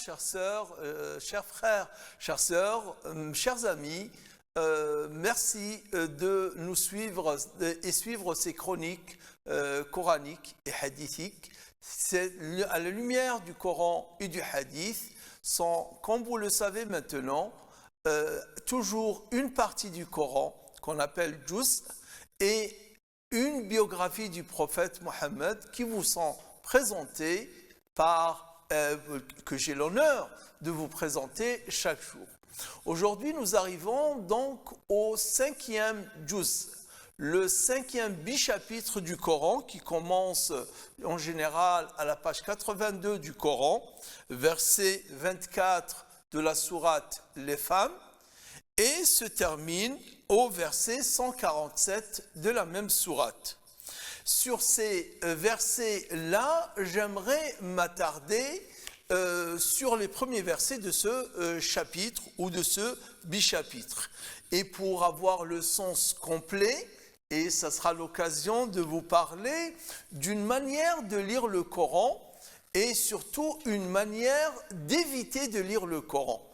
chères sœurs, chers frères, chères sœurs, chers amis, merci de nous suivre et suivre ces chroniques coraniques et hadithiques. C'est à la lumière du Coran et du hadith, sont, comme vous le savez maintenant, toujours une partie du Coran qu'on appelle Juz et une biographie du prophète Mohammed qui vous sont présentées par, que j'ai l'honneur de vous présenter chaque jour. Aujourd'hui, nous arrivons donc au 5e Juz, le 5e bichapitre du Coran qui commence en général à la page 82 du Coran, verset 24 de la sourate Les femmes, et se termine au verset 147 de la même sourate. Sur ces versets-là, j'aimerais m'attarder sur les premiers versets de ce chapitre ou de ce bichapitre. Et pour avoir le sens complet, et ça sera l'occasion de vous parler d'une manière de lire le Coran et surtout une manière d'éviter de lire le Coran.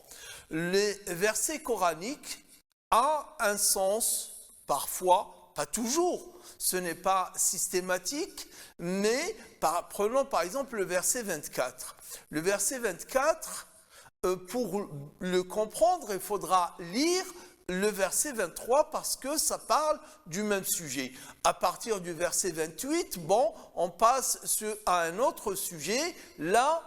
Les versets coraniques ont un sens, parfois, pas toujours, ce n'est pas systématique, mais prenons par exemple le verset 24. Le verset 24, pour le comprendre, il faudra lire le verset 23 parce que ça parle du même sujet. À partir du verset 28, bon, on passe à un autre sujet. Là,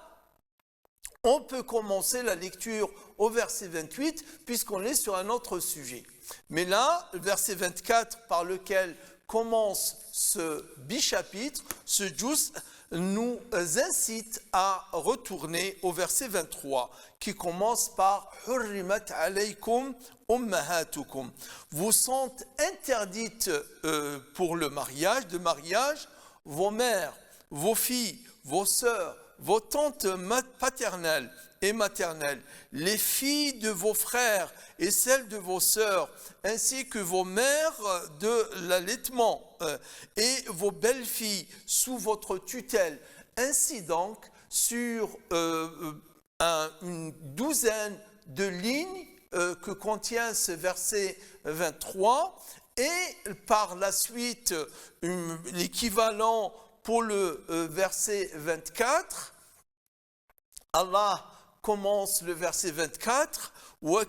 on peut commencer la lecture au verset 28 puisqu'on est sur un autre sujet. Mais là, le verset 24 par lequel commence ce bichapitre, ce juz, nous incite à retourner au verset 23 qui commence par « Hurrimat alaykum ummahatukum » vous sont interdites pour le mariage, vos mères, vos filles, vos sœurs, vos tantes paternelles et maternelles, les filles de vos frères et celles de vos sœurs, ainsi que vos mères de l'allaitement et vos belles-filles sous votre tutelle. Ainsi donc, sur une douzaine de lignes que contient ce verset 23, et par la suite, l'équivalent pour le verset 24, Allah commence le verset 24, vous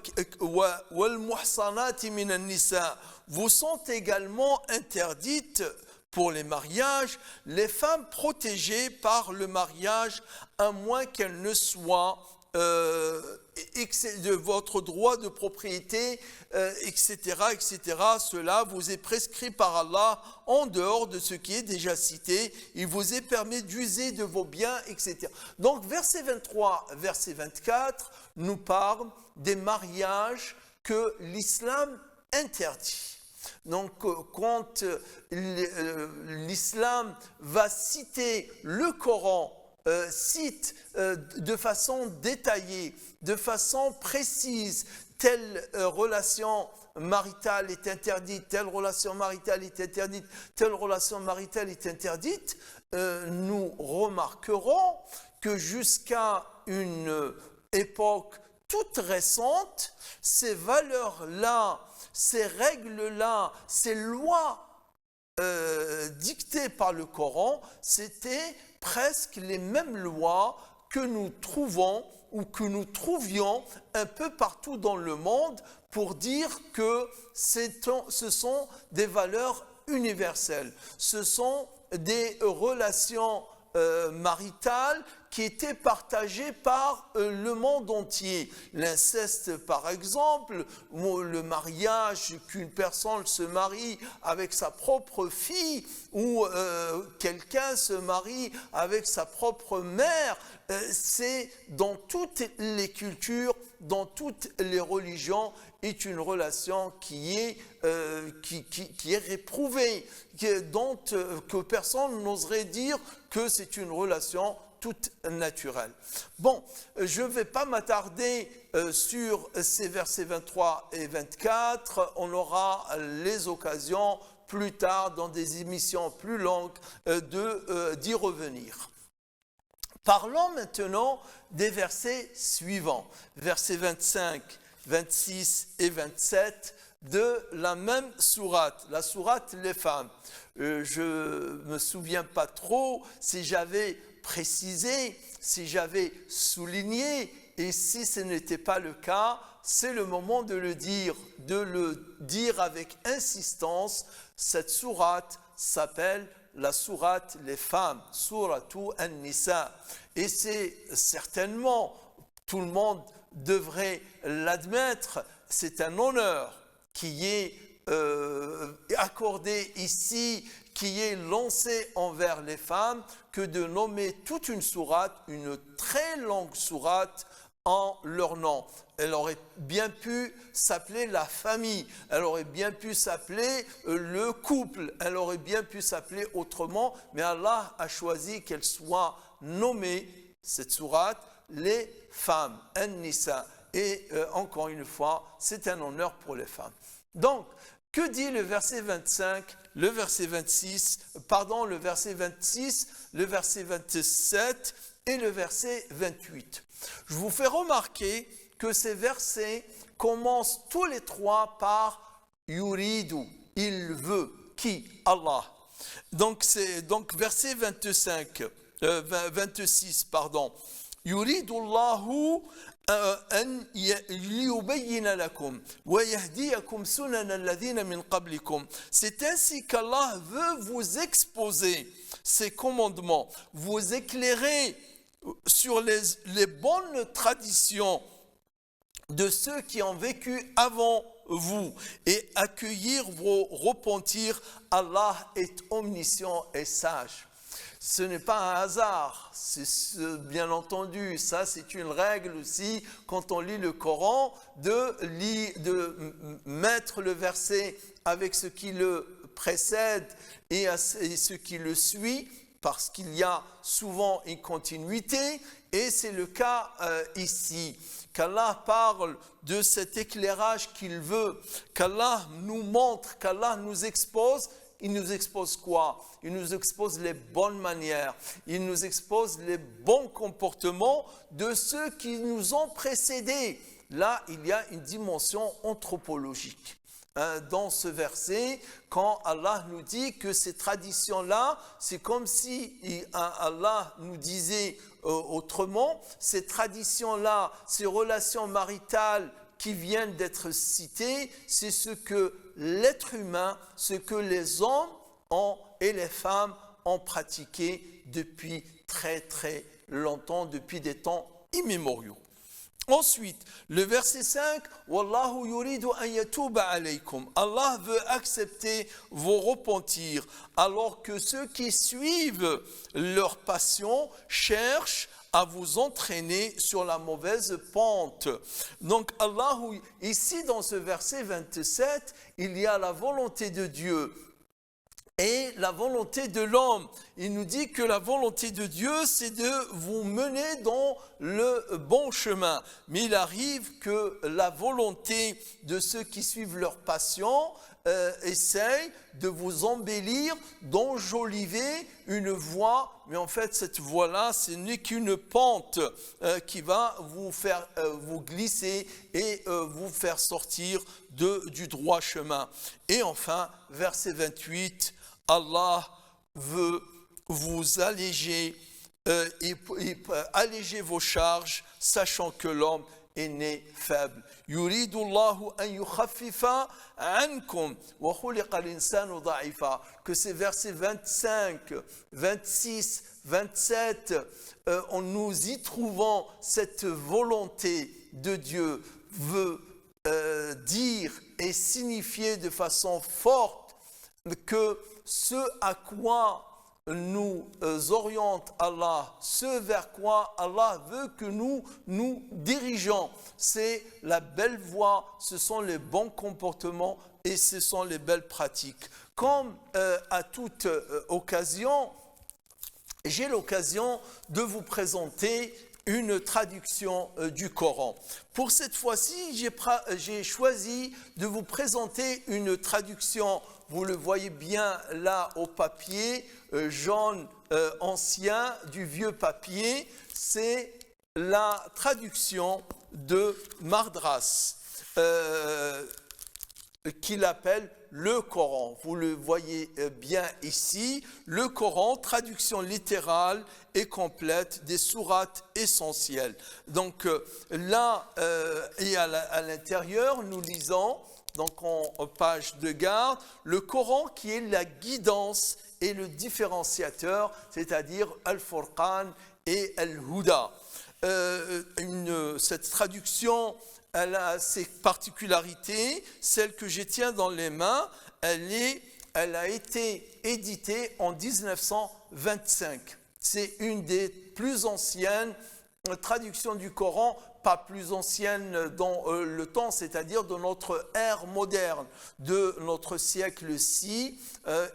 sont également interdites pour les mariages les femmes protégées par le mariage, à moins qu'elles ne soient de votre droit de propriété, etc., etc. Cela vous est prescrit par Allah en dehors de ce qui est déjà cité. Il vous est permis d'user de vos biens, etc. Donc, verset 23, verset 24 nous parle des mariages que l'islam interdit. Donc, quand l'islam va citer le Coran, cite de façon détaillée, de façon précise, telle relation maritale est interdite, telle relation maritale est interdite, telle relation maritale est interdite, nous remarquerons que jusqu'à une époque toute récente, ces valeurs-là, ces règles-là, ces lois dictées par le Coran, c'était presque les mêmes lois que nous trouvons ou que nous trouvions un peu partout dans le monde pour dire que ce sont des valeurs universelles. Ce sont des relations maritales qui étaient partagées par le monde entier. L'inceste, par exemple, le mariage, qu'une personne se marie avec sa propre fille ou quelqu'un se marie avec sa propre mère, c'est dans toutes les cultures, dans toutes les religions, est une relation qui est réprouvée, que personne n'oserait dire que c'est une relation toute naturelle. Bon, je ne vais pas m'attarder sur ces versets 23 et 24. On aura les occasions plus tard, dans des émissions plus longues, d'y revenir. Parlons maintenant des versets suivants, versets 25, 26 et 27 de la même sourate, la sourate Les Femmes. Je ne me souviens pas trop si j'avais précisé, si j'avais souligné, et si ce n'était pas le cas, c'est le moment de le dire avec insistance. Cette sourate s'appelle la sourate Les Femmes, Suratu An-Nisa. Et c'est certainement, tout le monde devrait l'admettre, c'est un honneur qui est accordé ici, qui est lancé envers les femmes, que de nommer toute une sourate, une très longue sourate, en leur nom. Elle aurait bien pu s'appeler la famille, elle aurait bien pu s'appeler le couple, elle aurait bien pu s'appeler autrement, mais Allah a choisi qu'elle soit nommée, cette sourate, les femmes, An-Nisa. Et encore une fois, c'est un honneur pour les femmes. Donc, que dit le verset 25, le verset 26, le verset 26, le verset 27 et le verset 28? Je vous fais remarquer que ces versets commencent tous les trois par yuridu, il veut. Qui? Allah. Donc verset 26, yuridu Allahu an liyubayyina lakum wa yahdiyakum sunana alladhina min qablikum. C'est ainsi qu'Allah veut vous exposer ses commandements, vous éclairer sur les bonnes traditions de ceux qui ont vécu avant vous et accueillir vos repentirs. Allah est omniscient et sage. Ce n'est pas un hasard, bien entendu, ça c'est une règle aussi quand on lit le Coran, de mettre le verset avec ce qui le précède et ce qui le suit, parce qu'il y a souvent une continuité, et c'est le cas ici. Qu'Allah parle de cet éclairage qu'il veut, qu'Allah nous montre, qu'Allah nous expose. Il nous expose quoi? Il nous expose les bonnes manières, il nous expose les bons comportements de ceux qui nous ont précédés. Là, il y a une dimension anthropologique. Dans ce verset, quand Allah nous dit que ces traditions-là, c'est comme si Allah nous disait autrement, ces traditions-là, ces relations maritales qui viennent d'être citées, c'est ce que l'être humain, ce que les hommes et les femmes ont pratiqué depuis très très longtemps, depuis des temps immémoriaux. Ensuite, le verset 5, Wallahu yuridu an yatuba alaykum. Allah veut accepter vos repentirs, alors que ceux qui suivent leur passion cherchent à vous entraîner sur la mauvaise pente. Donc Allah, ici dans ce verset 27, il y a la volonté de Dieu et la volonté de l'homme. Il nous dit que la volonté de Dieu, c'est de vous mener dans le bon chemin. Mais il arrive que la volonté de ceux qui suivent leur passion essaye de vous embellir, d'enjoliver une voie. Mais en fait, cette voie-là, ce n'est qu'une pente qui va vous faire vous glisser et vous faire sortir du droit chemin. Et enfin, verset 28, Allah veut vous alléger et alléger vos charges, sachant que l'homme est né faible. Yuridu Allahu an yukhaffifa ankum wa khuliqa l'insanu da'ifa. Que ces versets 25, 26, 27, nous y trouvons cette volonté de Dieu veut dire et signifier de façon forte que ce à quoi nous oriente Allah, ce vers quoi Allah veut que nous nous dirigeons, c'est la belle voie, ce sont les bons comportements et ce sont les belles pratiques. Comme à toute occasion, j'ai l'occasion de vous présenter une traduction du Coran. Pour cette fois-ci, j'ai choisi de vous présenter une traduction vous le voyez bien là au papier, jaune ancien, du vieux papier, c'est la traduction de Mardras, qu'il appelle le Coran. Vous le voyez bien ici, le Coran, traduction littérale et complète des sourates essentielles. Donc là, et à l'intérieur, nous lisons, donc en page de garde, le Coran qui est la guidance et le différenciateur, c'est-à-dire Al-Furqan et Al-Huda. Cette traduction, elle a ses particularités. Celle que je tiens dans les mains, elle a été éditée en 1925. C'est une des plus anciennes traductions du Coran, pas plus ancienne dans le temps, c'est-à-dire de notre ère moderne, de notre siècle-ci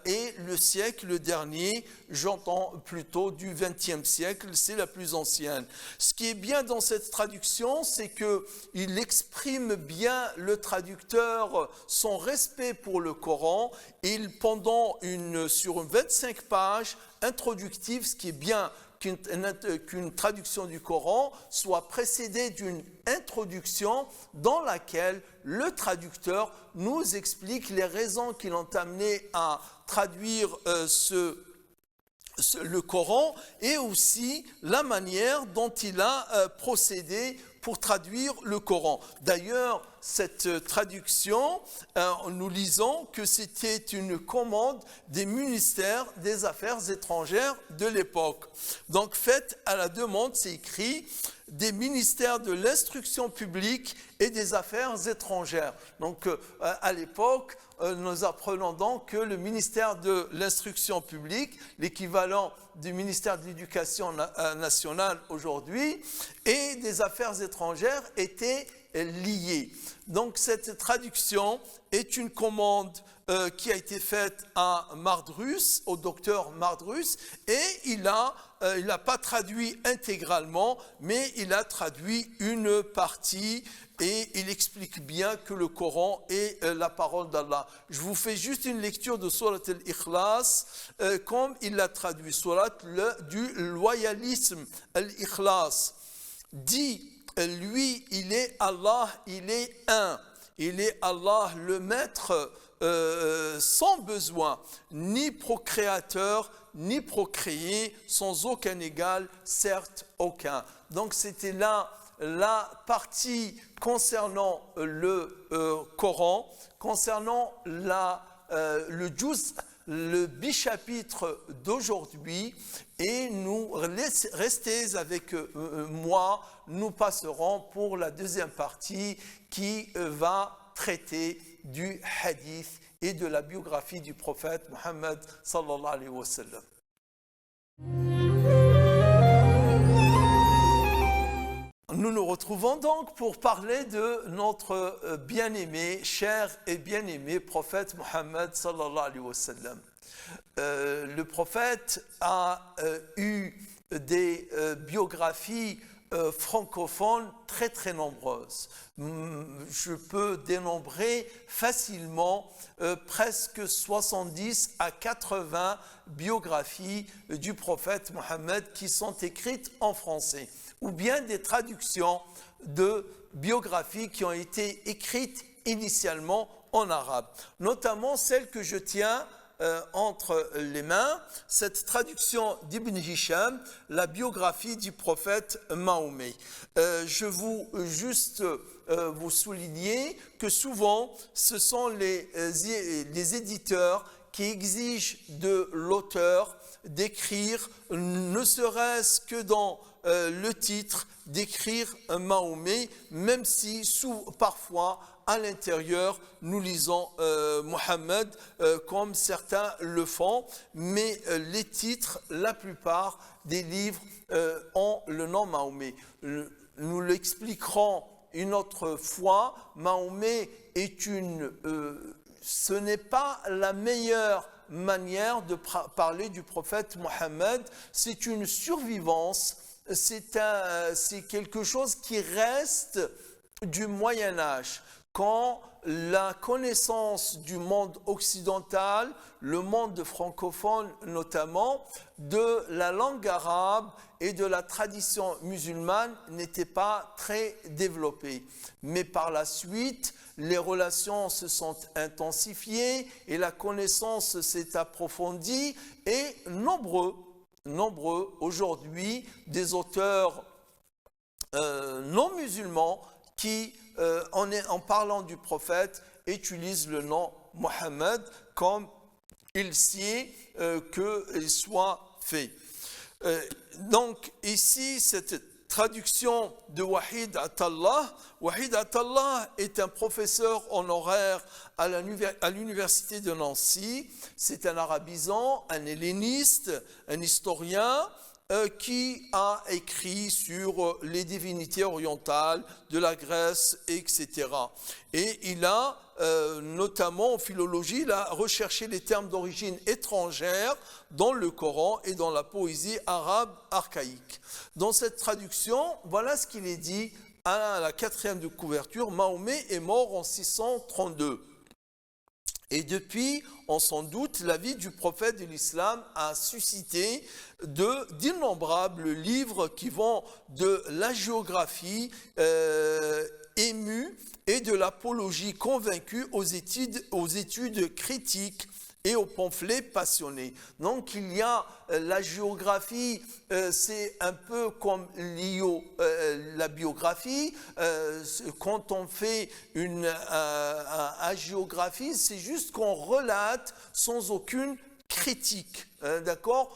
et le siècle dernier, j'entends plutôt du XXe siècle, c'est la plus ancienne. Ce qui est bien dans cette traduction, c'est qu'il exprime bien, le traducteur, son respect pour le Coran. Sur 25 pages introductives, ce qui est bien, qu'une traduction du Coran soit précédée d'une introduction dans laquelle le traducteur nous explique les raisons qui l'ont amené à traduire le Coran et aussi la manière dont il a procédé pour traduire le Coran. D'ailleurs, cette traduction, nous lisons que c'était une commande des ministères des Affaires étrangères de l'époque. Donc, faite à la demande, c'est écrit, des ministères de l'instruction publique et des Affaires étrangères. Donc, à l'époque, nous apprenons donc que le ministère de l'instruction publique, l'équivalent du ministère de l'Éducation nationale aujourd'hui, et des Affaires étrangères étaient liés. Donc cette traduction est une commande qui a été faite à Mardrus, au docteur Mardrus, et il n'a pas traduit intégralement, mais il a traduit une partie, et il explique bien que le Coran est la parole d'Allah. Je vous fais juste une lecture de Surat al-Ikhlas, comme il l'a traduit, Surat du loyalisme, al-Ikhlas, dit, lui, il est Allah, il est un. Il est Allah, le maître, sans besoin, ni procréateur, ni procréé, sans aucun égal, certes aucun. Donc c'était là la partie concernant le Coran, concernant le juz, le bichapitre d'aujourd'hui, et nous restez avec moi, nous passerons pour la deuxième partie qui va traiter du hadith et de la biographie du prophète Mohammed sallallahu alayhi wa sallam. Nous nous retrouvons donc pour parler de notre bien-aimé, cher et bien-aimé prophète Mohammed sallallahu alayhi wa sallam. Le prophète a eu des biographies francophones très très nombreuses. Je peux dénombrer facilement presque 70 à 80 biographies du prophète Mohammed qui sont écrites en français, ou bien des traductions de biographies qui ont été écrites initialement en arabe, notamment celle que je tiens entre les mains, cette traduction d'Ibn Hisham, la biographie du prophète Mahomet. Je vous vous souligner que souvent ce sont les éditeurs qui exigent de l'auteur d'écrire, ne serait-ce que dans le titre, d'écrire Mahomet, même si parfois à l'intérieur, nous lisons Mohammed comme certains le font, mais les titres, la plupart des livres ont le nom Mahomet. Nous l'expliquerons une autre fois. Mahomet est ce n'est pas la meilleure manière de parler du prophète Mohammed, c'est une survivance, c'est quelque chose qui reste du Moyen-Âge. quand la connaissance du monde occidental, le monde francophone notamment, de la langue arabe et de la tradition musulmane n'était pas très développée. Mais par la suite, les relations se sont intensifiées et la connaissance s'est approfondie et nombreux aujourd'hui des auteurs non musulmans qui, en parlant du prophète, utilisent le nom Mohammed comme il sied qu'il soit fait. Donc ici, cette traduction de Wahid Atallah. Wahid Atallah est un professeur honoraire à l'université de Nancy. C'est un arabisant, un helléniste, un historien qui a écrit sur les divinités orientales de la Grèce, etc. Et il a, notamment en philologie, il a recherché les termes d'origine étrangère dans le Coran et dans la poésie arabe archaïque. Dans cette traduction, voilà ce qu'il est dit à la 4e de couverture. Mahomet est mort en 632. Et depuis, on s'en doute, la vie du prophète de l'islam a suscité d'innombrables livres qui vont de la géographie émue et de l'apologie convaincue aux études critiques et aux pamphlets passionnés. Donc il y a la géographie, c'est un peu comme la biographie. Quand on fait une hagiographie, c'est juste qu'on relate sans aucune critique. D'accord?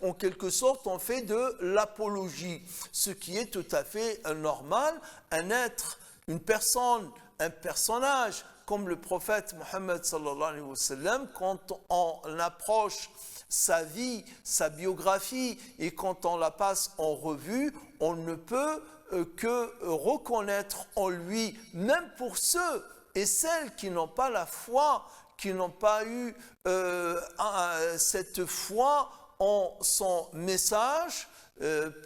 En quelque sorte, on fait de l'apologie, ce qui est tout à fait normal. Un être, une personne, un personnage, comme le prophète Mohammed sallallahu alayhi wa sallam, quand on approche sa vie, sa biographie, et quand on la passe en revue, on ne peut que reconnaître en lui, même pour ceux et celles qui n'ont pas la foi, qui n'ont pas eu cette foi en son message,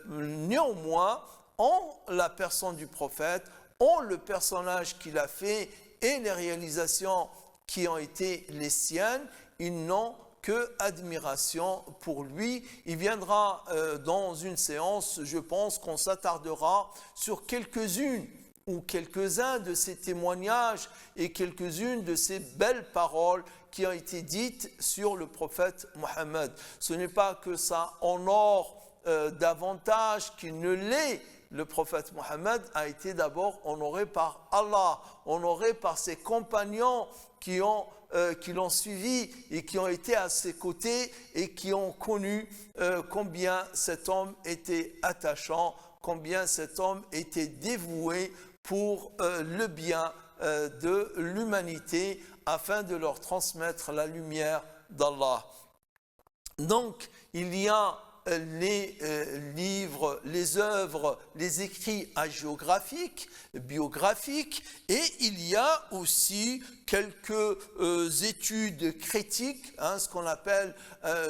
néanmoins, en la personne du prophète, en le personnage qu'il a fait, et les réalisations qui ont été les siennes, ils n'ont que admiration pour lui. Il viendra dans une séance, je pense qu'on s'attardera sur quelques-unes ou quelques-uns de ces témoignages et quelques-unes de ces belles paroles qui ont été dites sur le prophète Mohammed. Ce n'est pas que ça honore davantage qu'il ne l'est. Le prophète Mohammed a été d'abord honoré par Allah, honoré par ses compagnons qui l'ont suivi et qui ont été à ses côtés et qui ont connu combien cet homme était attachant, combien cet homme était dévoué pour le bien de l'humanité afin de leur transmettre la lumière d'Allah. Donc, il y a les livres, les œuvres, les écrits hagiographiques, biographiques, et il y a aussi quelques études critiques, ce qu'on appelle,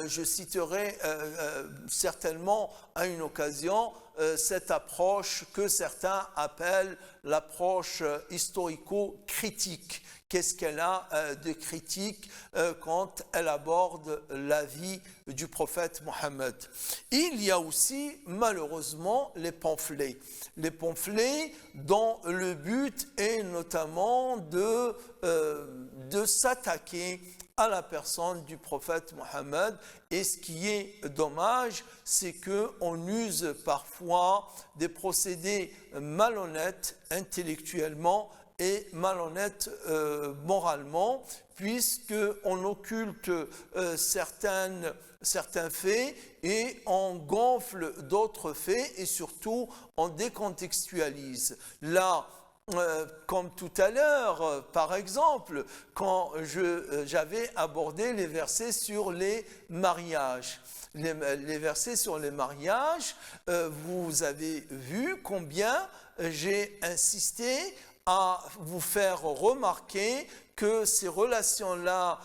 je citerai certainement à une occasion, cette approche que certains appellent l'approche historico-critique. Qu'est-ce qu'elle a de critique quand elle aborde la vie du prophète Mohammed? Il y a aussi malheureusement les pamphlets. Les pamphlets dont le but est notamment de s'attaquer à la personne du prophète Mohammed. Et ce qui est dommage, c'est qu'on use parfois des procédés malhonnêtes intellectuellement et malhonnête moralement, puisqu'on occulte certains faits et on gonfle d'autres faits et surtout on décontextualise. Là, comme tout à l'heure, par exemple, quand j'avais abordé les versets sur les mariages. Les versets sur les mariages, vous avez vu combien j'ai insisté à vous faire remarquer que ces relations-là,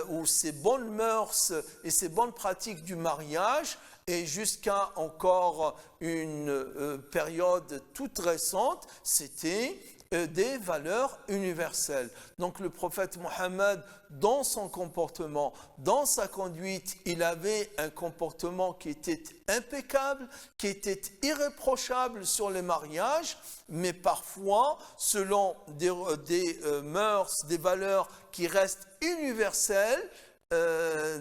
ou ces bonnes mœurs et ces bonnes pratiques du mariage, et jusqu'à encore une période toute récente, c'était des valeurs universelles. Donc le prophète Mohammed, dans son comportement, dans sa conduite, il avait un comportement qui était impeccable, qui était irréprochable sur les mariages, mais parfois, selon des mœurs, des valeurs qui restent universelles,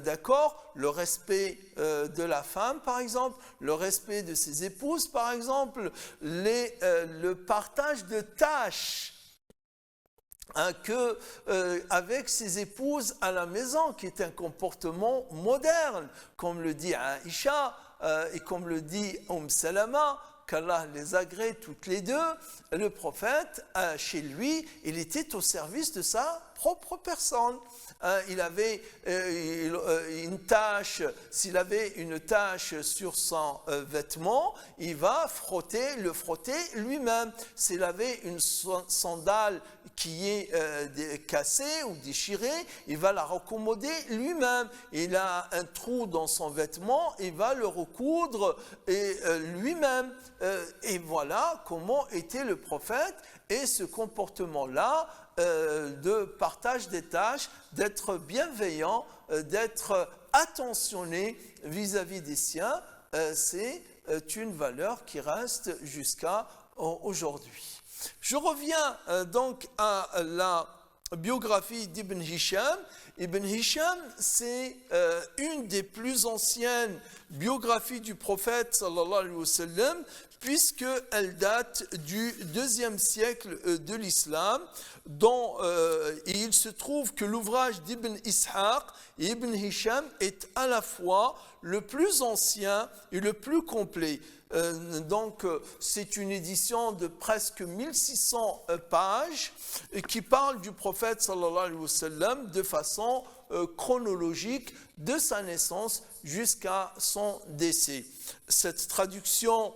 d'accord, le respect de la femme par exemple, le respect de ses épouses par exemple, le partage de tâches avec ses épouses à la maison, qui est un comportement moderne, comme le dit Aïcha et comme le dit Salama, qu'Allah les agrée toutes les deux. Le prophète, chez lui, il était au service de sa propre personne. Il avait une tâche, s'il avait une tâche sur son vêtement, il va le frotter lui-même. S'il avait une sandale qui est cassée ou déchirée, il va la raccommoder lui-même. Il a un trou dans son vêtement, il va le recoudre lui-même. Et voilà comment était le prophète, et ce comportement-là de partage des tâches, d'être bienveillant, d'être attentionné vis-à-vis des siens, c'est une valeur qui reste jusqu'à aujourd'hui. Je reviens donc à la biographie d'Ibn Hisham. Ibn Hisham, c'est une des plus anciennes biographies du prophète sallallahu alayhi wa sallam, puisqu'elle date du IIe siècle de l'islam, dont il se trouve que l'ouvrage d'Ibn Ishaq et Ibn Hisham est à la fois le plus ancien et le plus complet. Donc c'est une édition de presque 1600 pages qui parle du prophète sallallahu alayhi wa sallam de façon chronologique, de sa naissance jusqu'à son décès. Cette traduction,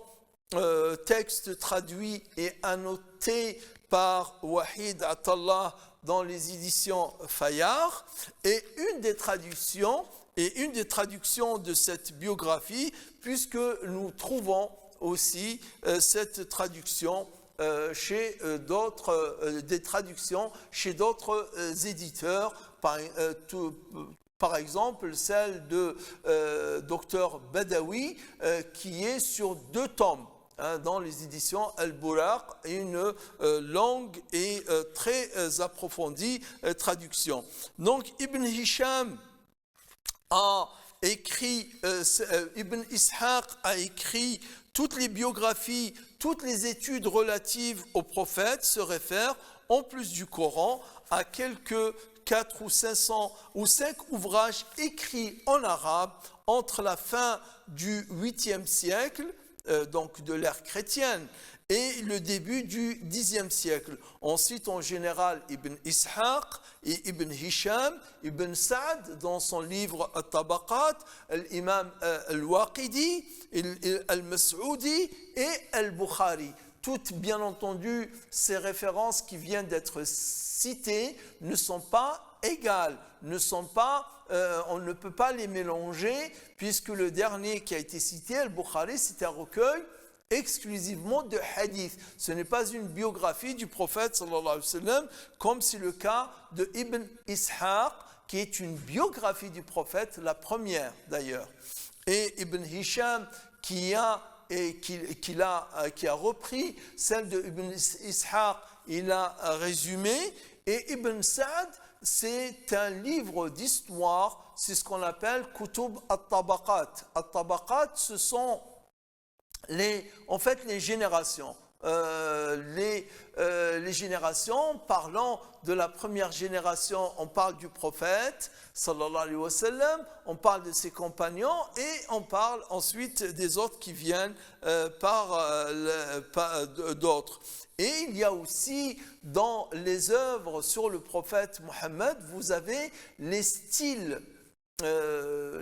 texte traduit et annoté par Wahid Atallah dans les éditions Fayard, est une des traductions de cette biographie, puisque nous trouvons aussi cette traduction chez des traductions chez d'autres éditeurs, par exemple celle de Dr Badawi, qui est sur 2 tomes. Dans les éditions Al-Buraq, une longue et très approfondie traduction. Donc Ibn Hisham a écrit, Ibn Ishaq a écrit toutes les biographies, toutes les études relatives au prophète se réfèrent, en plus du Coran, à quelques 4 ou 500 ou 5 ouvrages écrits en arabe entre la fin du 8e siècle, donc de l'ère chrétienne, et le début du Xe siècle. On cite en général Ibn Ishaq et Ibn Hisham, Ibn Sa'd dans son livre At-Tabaqat, l'imam Al-Waqidi, Al-Mas'oudi et Al-Bukhari. Toutes, bien entendu, ces références qui viennent d'être citées ne sont pas égales, on ne peut pas les mélanger, puisque le dernier qui a été cité, Al-Bukhari, c'est un recueil exclusivement de hadith. Ce n'est pas une biographie du prophète sallallahu alayhi wa sallam, comme c'est le cas de Ibn Ishaq, qui est une biographie du prophète, la première d'ailleurs. Et Ibn Hisham, qui a repris celle de Ibn Ishaq, il a résumé. Et Ibn Sa'd, c'est un livre d'histoire, c'est ce qu'on appelle Kutub at-Tabaqat. At-Tabaqat, ce sont les générations. Les générations, parlant de la première génération, on parle du prophète, sallallahu alayhi wa sallam, on parle de ses compagnons et on parle ensuite des autres qui viennent par d'autres. Et il y a aussi dans les œuvres sur le prophète Mohammed, vous avez les styles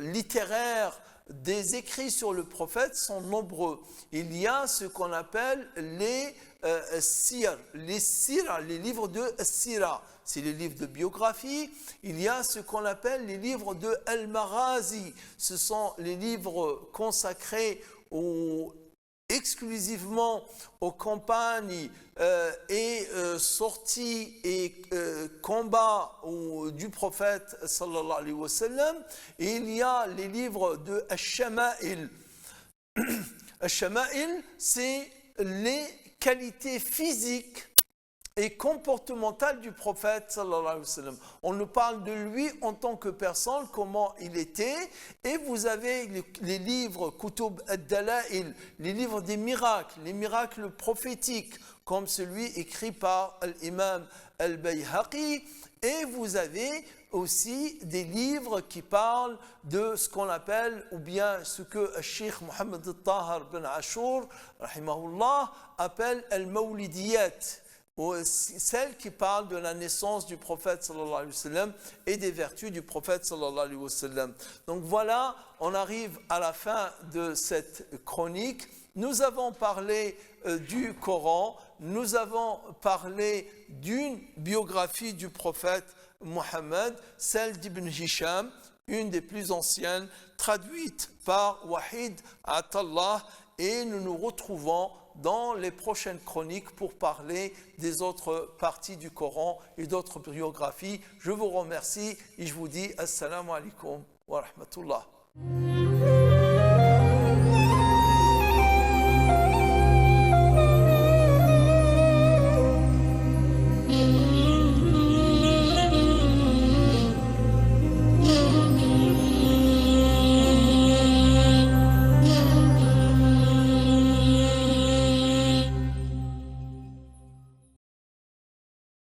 littéraires des écrits sur le prophète sont nombreux. Il y a ce qu'on appelle les sir, les livres de sira, c'est les livres de biographie. Il y a ce qu'on appelle les livres de al-Maghazi, ce sont les livres consacrés aux exclusivement aux campagnes et sorties et combats du prophète sallallahu alayhi wa sallam. Et il y a les livres de Ash-Shama'il. Ash-Shama'il, c'est les qualités physiques et comportementales du prophète sallallahu alayhi wa sallam. On nous parle de lui en tant que personne, comment il était, et vous avez les livres Kutub ad-Dalail, les livres des miracles, les miracles prophétiques, comme celui écrit par l'imam al-Bayhaqi, et vous avez aussi des livres qui parlent de ce qu'on appelle, ou bien ce que le Cheikh Mohammed al-Tahar ben Ashur, rahimahullah, appelle al-Mawlidiyat, celle qui parle de la naissance du prophète sallallahu alayhi wa sallam et des vertus du prophète sallallahu alayhi wa sallam. Donc voilà, on arrive à la fin de cette chronique. Nous avons parlé du Coran, nous avons parlé d'une biographie du prophète Mohammed, celle d'Ibn Hisham, une des plus anciennes, traduite par Wahid Atallah, et nous nous retrouvons dans les prochaines chroniques pour parler des autres parties du Coran et d'autres biographies. Je vous remercie et je vous dis assalamu alaikum wa rahmatullah.